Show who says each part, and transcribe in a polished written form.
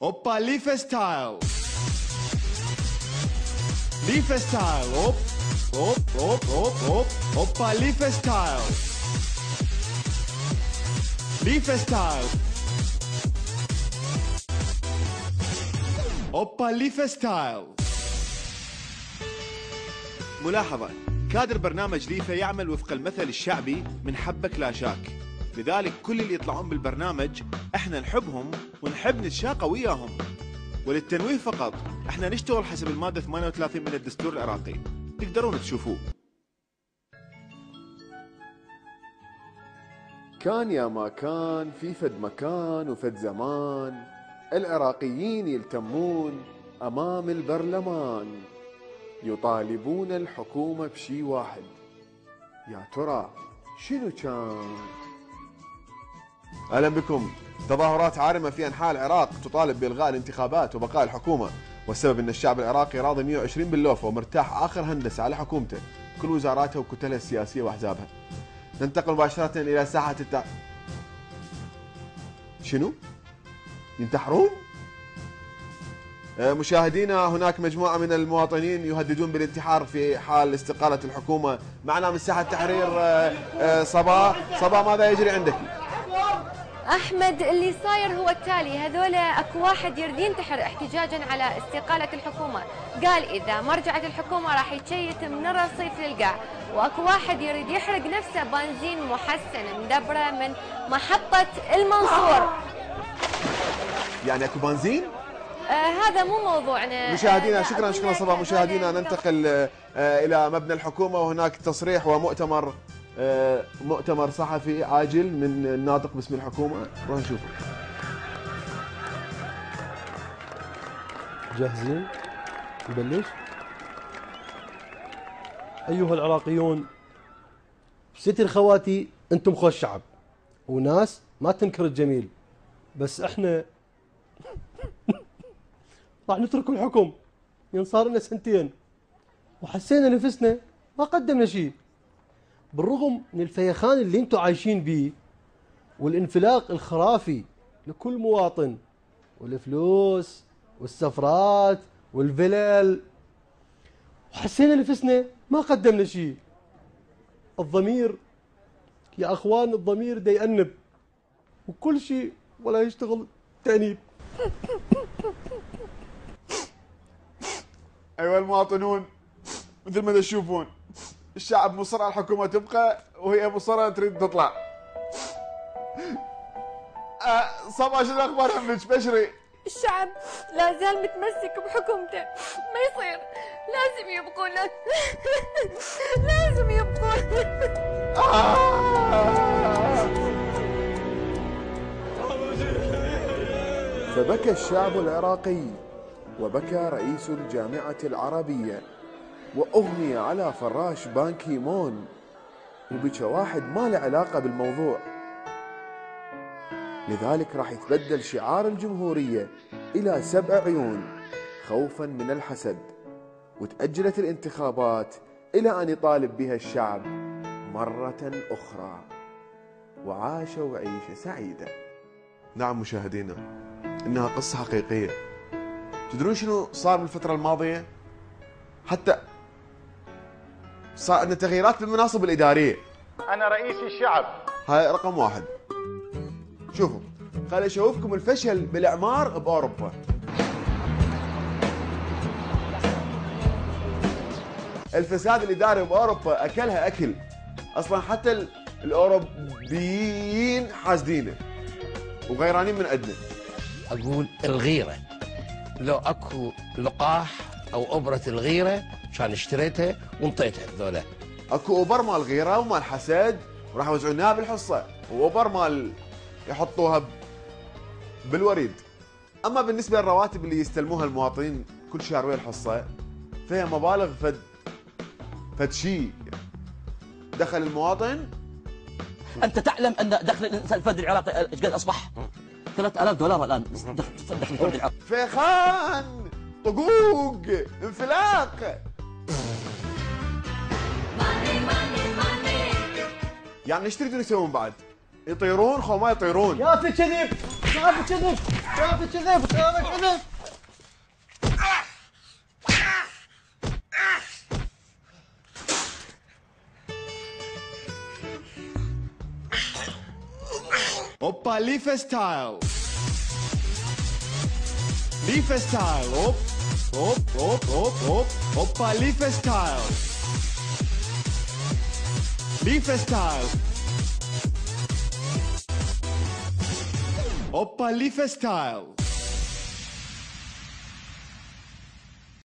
Speaker 1: اوبا ليفا ستايل. ليفا ستايل. اوب اوب اوب اوب اوب اوبا ليفا ستايل. ليفا ستايل. اوبا ليفا ستايل. ملاحظة: كادر برنامج ليفا يعمل وفق المثل الشعبي من حبك لا شاك، لذلك كل اللي يطلعون بالبرنامج احنا نحبهم ونحب نتشاقى وياهم. وللتنويه فقط، احنا نشتغل حسب المادة 38 من الدستور العراقي، تقدرون تشوفوه.
Speaker 2: كان يا ما كان في فد مكان وفد زمان، العراقيين يلتمون أمام البرلمان، يطالبون الحكومة بشي واحد. يا ترى شنو كان؟
Speaker 3: أهلا بكم. تظاهرات عارمة في أنحاء العراق تطالب بإلغاء الانتخابات وبقاء الحكومة، والسبب أن الشعب العراقي راضي 120 باللوفة ومرتاح آخر هندسة على حكومته، كل وزاراتها وكتلها السياسية وأحزابها. ننتقل مباشرة إلى ساحة شنو؟ ينتحرون؟ مشاهدينا، هناك مجموعة من المواطنين يهددون بالانتحار في حال استقالة الحكومة. معنا من ساحة التحرير صبا. ماذا يجري عندك؟
Speaker 4: احمد، اللي صاير هو التالي: هذول اكو واحد يريد ينتحر احتجاجا على استقالة الحكومة، قال اذا ما رجعت الحكومة راح يتشيت من الرصيف للقاع، واكو واحد يريد يحرق نفسه بنزين محسن مدبره من محطة المنصور.
Speaker 3: يعني اكو بنزين؟
Speaker 4: هذا مو موضوعنا.
Speaker 3: مشاهدينا شكرا صبا. مشاهدينا ننتقل الى مبنى الحكومة، وهناك تصريح ومؤتمر صحفي عاجل من الناطق باسم الحكومة، نروح نشوفه.
Speaker 5: جاهزين؟ نبلش؟ أيها العراقيون، ستر خواتي، أنتم خو الشعب وناس ما تنكر الجميل، بس إحنا راح نترك الحكم. صار لنا سنتين وحسينا نفسنا ما قدمنا شيء، بالرغم من الفيخان اللي انتم عايشين بيه والانفلاق الخرافي لكل مواطن والفلوس والسفرات والفلل، وحسينا نفسنا ما قدمنا شيء. الضمير يا اخوان، الضمير دا يأنب وكل شيء ولا يشتغل تأنيب.
Speaker 3: أيها المواطنون، مثل ما تشوفون الشعب مصر على الحكومة تبقى، وهي مصرة تريد تطلع. صبا، شنو الأخبار عندك؟ بشري.
Speaker 4: الشعب لا زال متمسك بحكومته، ما يصير، لازم يبقون. لازم يبقون.
Speaker 2: فبكى الشعب العراقي، وبكى رئيس الجامعة العربية، وأغمي على فراش بان كي مون، وبكى واحد ما له علاقة بالموضوع. لذلك راح يتبدل شعار الجمهورية إلى 7 عيون خوفا من الحسد، وتأجلت الانتخابات إلى أن يطالب بها الشعب مرة أخرى، وعاشوا عيشة سعيدة.
Speaker 3: نعم مشاهدينا، إنها قصة حقيقية. تدرون شنو صار بالفترة الماضية؟ حتى صار عندنا تغييرات بالمناصب الإدارية.
Speaker 6: أنا رئيس الشعب.
Speaker 3: هاي رقم 1. شوفوا، خليني أشوفكم الفشل بالإعمار بأوروبا. الفساد الإداري بأوروبا أكلها أكل، أصلا حتى الأوروبيين حاسدينه وغيرانين من عندنا.
Speaker 7: أقول الغيرة، لو اكو لقاح او ابره الغيره كان اشتريتها وانطيتها هذولا.
Speaker 3: اكو اوبر مال غيره ومال حسد وراح يوزعونها بالحصه، واوبر مال يحطوها بالوريد. اما بالنسبه للرواتب اللي يستلموها المواطنين كل شهر ويا الحصه، فيها مبالغ فد شيء. دخل المواطن،
Speaker 8: انت تعلم ان دخل الفرد العراقي ايش قد اصبح؟ $3000 الان دخل الفرد العراقي.
Speaker 3: فيخان، طقوق، انفلاق. يعني ايش تريدون يسوون بعد؟ يطيرون خو ما يطيرون؟
Speaker 5: يا في كذب. شافي كذب شافي كذب شافي كذب.
Speaker 1: اوبا ليفا ستايل. ليفا ستايل. اوب اوب اوب اوب اوب. اوبا ليفا ستايل. ليفا ستايل. اوبا ليفا ستايل.